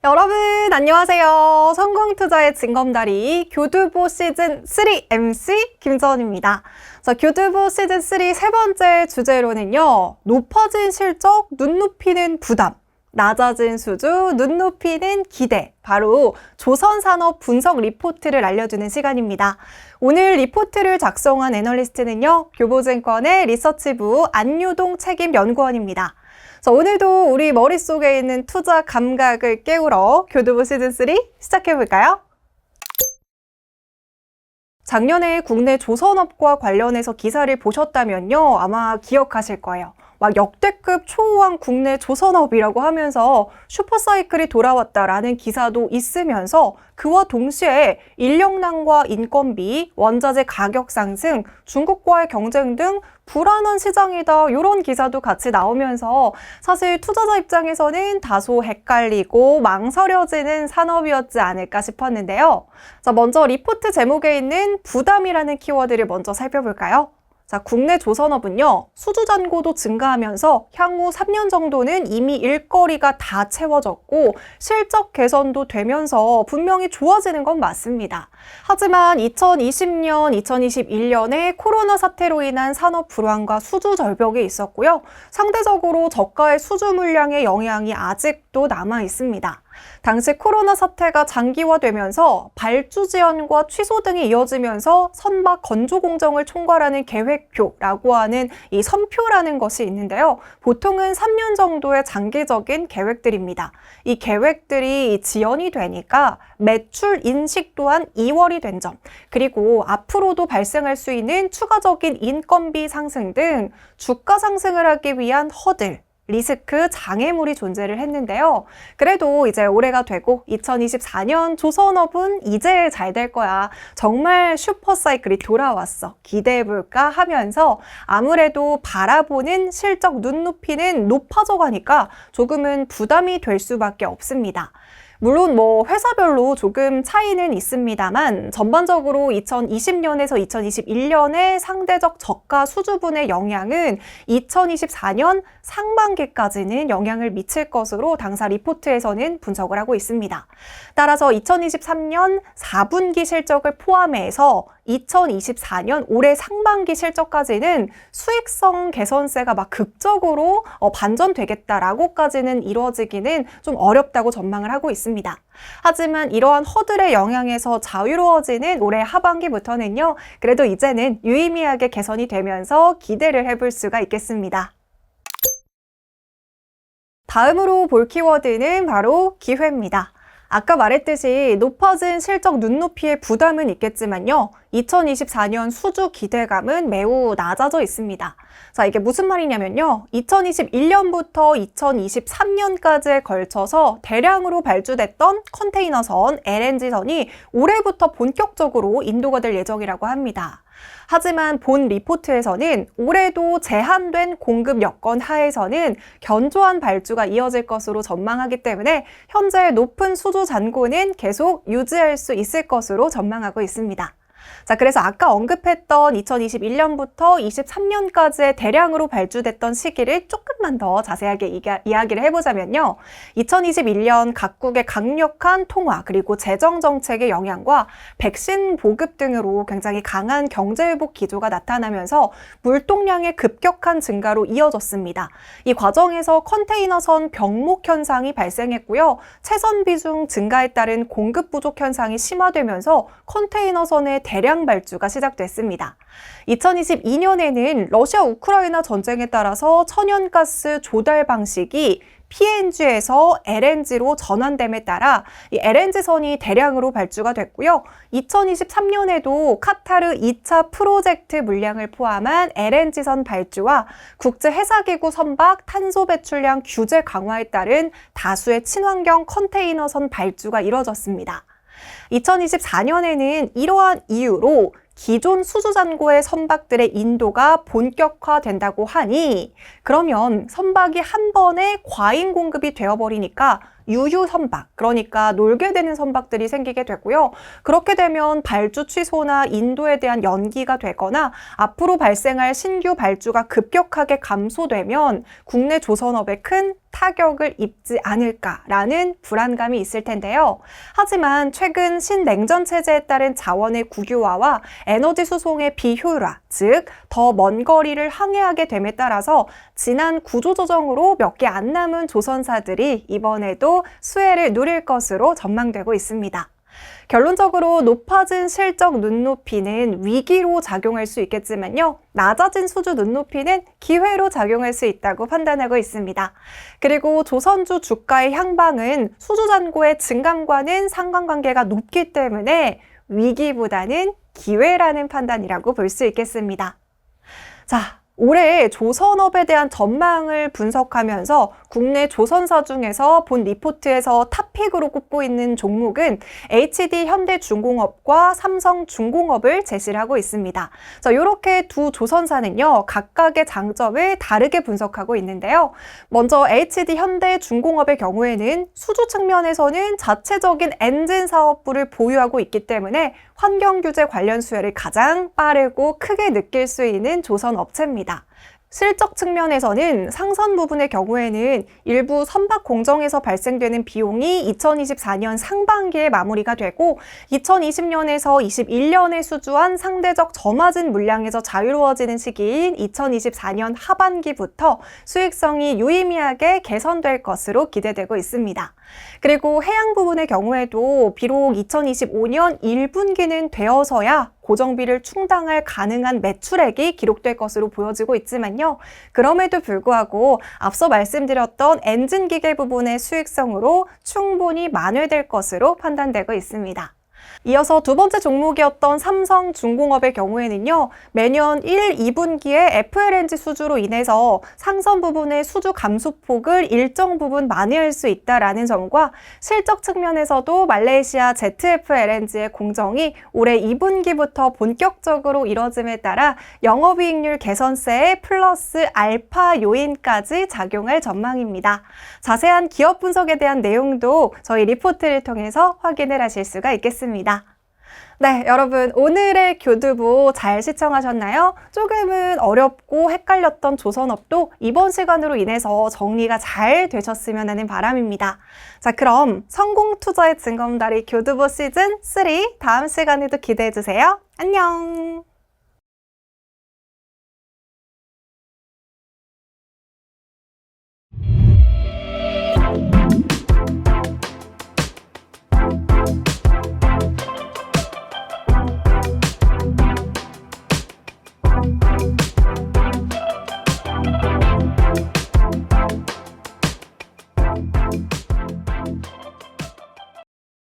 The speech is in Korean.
여러분 안녕하세요. 성공투자의 징검다리 교두보 시즌3 MC 김서은입니다. 자, 교두보 시즌3 세 번째 주제로는요. 높아진 실적, 눈높이는 부담, 낮아진 수주, 눈높이는 기대, 바로 조선산업 분석 리포트를 알려주는 시간입니다. 오늘 리포트를 작성한 애널리스트는요. 교보증권의 리서치부 안유동 책임연구원입니다. 자, 오늘도 우리 머릿속에 있는 투자 감각을 깨우러 교두보 시즌3 시작해볼까요? 작년에 국내 조선업과 관련해서 기사를 보셨다면요. 아마 기억하실 거예요. 막 역대급 초호황 국내 조선업이라고 하면서 슈퍼사이클이 돌아왔다라는 기사도 있으면서 그와 동시에 인력난과 인건비, 원자재 가격 상승, 중국과의 경쟁 등 불안한 시장이다 이런 기사도 같이 나오면서 사실 투자자 입장에서는 다소 헷갈리고 망설여지는 산업이었지 않을까 싶었는데요. 자, 먼저 리포트 제목에 있는 부담이라는 키워드를 먼저 살펴볼까요? 자, 국내 조선업은요, 수주 잔고도 증가하면서 향후 3년 정도는 이미 일거리가 다 채워졌고 실적 개선도 되면서 분명히 좋아지는 건 맞습니다. 하지만 2020년, 2021년에 코로나 사태로 인한 산업 불황과 수주 절벽이 있었고요. 상대적으로 저가의 수주 물량의 영향이 아직도 남아 있습니다. 당시 코로나 사태가 장기화되면서 발주 지연과 취소 등이 이어지면서 선박 건조 공정을 총괄하는 계획표라고 하는 이 선표라는 것이 있는데요. 보통은 3년 정도의 장기적인 계획들입니다. 이 계획들이 지연이 되니까 매출 인식 또한 2월이 된 점, 그리고 앞으로도 발생할 수 있는 추가적인 인건비 상승 등 주가 상승을 하기 위한 허들, 리스크, 장애물이 존재를 했는데요. 그래도 이제 올해가 되고 2024년 조선업은 이제 잘 될 거야. 정말 슈퍼사이클이 돌아왔어. 기대해볼까 하면서 아무래도 바라보는 실적 눈높이는 높아져 가니까 조금은 부담이 될 수밖에 없습니다. 물론 회사별로 조금 차이는 있습니다만 전반적으로 2020년에서 2021년의 상대적 저가 수주분의 영향은 2024년 상반기까지는 영향을 미칠 것으로 당사 리포트에서는 분석을 하고 있습니다. 따라서 2023년 4분기 실적을 포함해서 2024년 올해 상반기 실적까지는 수익성 개선세가 막 극적으로 반전되겠다라고까지는 이루어지기는 좀 어렵다고 전망을 하고 있습니다. 하지만 이러한 허들의 영향에서 자유로워지는 올해 하반기부터는요, 그래도 이제는 유의미하게 개선이 되면서 기대를 해볼 수가 있겠습니다. 다음으로 볼 키워드는 바로 기회입니다. 아까 말했듯이 높아진 실적 눈높이의 부담은 있겠지만요. 2024년 수주 기대감은 매우 낮아져 있습니다. 자, 이게 무슨 말이냐면요. 2021년부터 2023년까지에 걸쳐서 대량으로 발주됐던 컨테이너선, LNG선이 올해부터 본격적으로 인도가 될 예정이라고 합니다. 하지만 본 리포트에서는 올해도 제한된 공급 여건 하에서는 견조한 발주가 이어질 것으로 전망하기 때문에 현재 높은 수주 잔고는 계속 유지할 수 있을 것으로 전망하고 있습니다. 자, 그래서 아까 언급했던 2021년부터 23년까지의 대량으로 발주됐던 시기를 조금만 더 자세하게 이야기를 해보자면요. 2021년 각국의 강력한 통화 그리고 재정 정책의 영향과 백신 보급 등으로 굉장히 강한 경제회복 기조가 나타나면서 물동량의 급격한 증가로 이어졌습니다. 이 과정에서 컨테이너선 병목 현상이 발생했고요. 채선 비중 증가에 따른 공급 부족 현상이 심화되면서 컨테이너선의 대량 발주가 시작됐습니다. 2022년에는 러시아 우크라이나 전쟁에 따라서 천연가스 조달 방식이 PNG에서 LNG로 전환됨에 따라 이 LNG선이 대량으로 발주가 됐고요. 2023년에도 카타르 2차 프로젝트 물량을 포함한 LNG선 발주와 국제해사기구 선박 탄소 배출량 규제 강화에 따른 다수의 친환경 컨테이너선 발주가 이뤄졌습니다. 2024년에는 이러한 이유로 기존 수주잔고의 선박들의 인도가 본격화된다고 하니 그러면 선박이 한 번에 과잉 공급이 되어버리니까 유휴 선박, 그러니까 놀게 되는 선박들이 생기게 되고요. 그렇게 되면 발주 취소나 인도에 대한 연기가 되거나 앞으로 발생할 신규 발주가 급격하게 감소되면 국내 조선업에 큰 타격을 입지 않을까라는 불안감이 있을 텐데요. 하지만 최근 신냉전 체제에 따른 자원의 국유화와 에너지 수송의 비효율화, 즉 더 먼 거리를 항해하게 됨에 따라서 지난 구조조정으로 몇 개 안 남은 조선사들이 이번에도 수혜를 누릴 것으로 전망되고 있습니다. 결론적으로 높아진 실적 눈높이는 위기로 작용할 수 있겠지만요. 낮아진 수주 눈높이는 기회로 작용할 수 있다고 판단하고 있습니다. 그리고 조선주 주가의 향방은 수주 잔고의 증감과는 상관관계가 높기 때문에 위기보다는 기회라는 판단이라고 볼 수 있겠습니다. 자, 올해 조선업에 대한 전망을 분석하면서 국내 조선사 중에서 본 리포트에서 탑픽으로 꼽고 있는 종목은 HD 현대중공업과 삼성중공업을 제시를 하고 있습니다. 자, 이렇게 두 조선사는요, 각각의 장점을 다르게 분석하고 있는데요. 먼저 HD 현대중공업의 경우에는 수주 측면에서는 자체적인 엔진 사업부를 보유하고 있기 때문에 환경규제 관련 수혜를 가장 빠르고 크게 느낄 수 있는 조선 업체입니다. 실적 측면에서는 상선 부분의 경우에는 일부 선박 공정에서 발생되는 비용이 2024년 상반기에 마무리가 되고 2020년에서 21년에 수주한 상대적 저마진 물량에서 자유로워지는 시기인 2024년 하반기부터 수익성이 유의미하게 개선될 것으로 기대되고 있습니다. 그리고 해양 부분의 경우에도 비록 2025년 1분기는 되어서야 고정비를 충당할 가능한 매출액이 기록될 것으로 보여지고 있지만요. 그럼에도 불구하고 앞서 말씀드렸던 엔진 기계 부분의 수익성으로 충분히 만회될 것으로 판단되고 있습니다. 이어서 두 번째 종목이었던 삼성중공업의 경우에는요, 매년 1, 2분기에 FLNG 수주로 인해서 상선 부분의 수주 감소폭을 일정 부분 만회할 수 있다라는 점과 실적 측면에서도 말레이시아 ZFLNG의 공정이 올해 2분기부터 본격적으로 이뤄짐에 따라 영업이익률 개선세에 플러스 알파 요인까지 작용할 전망입니다. 자세한 기업 분석에 대한 내용도 저희 리포트를 통해서 확인을 하실 수가 있겠습니다. 네, 여러분 오늘의 교두보 잘 시청하셨나요? 조금은 어렵고 헷갈렸던 조선업도 이번 시간으로 인해서 정리가 잘 되셨으면 하는 바람입니다. 자, 그럼 성공투자의 징검다리 교두보 시즌 3 다음 시간에도 기대해주세요. 안녕!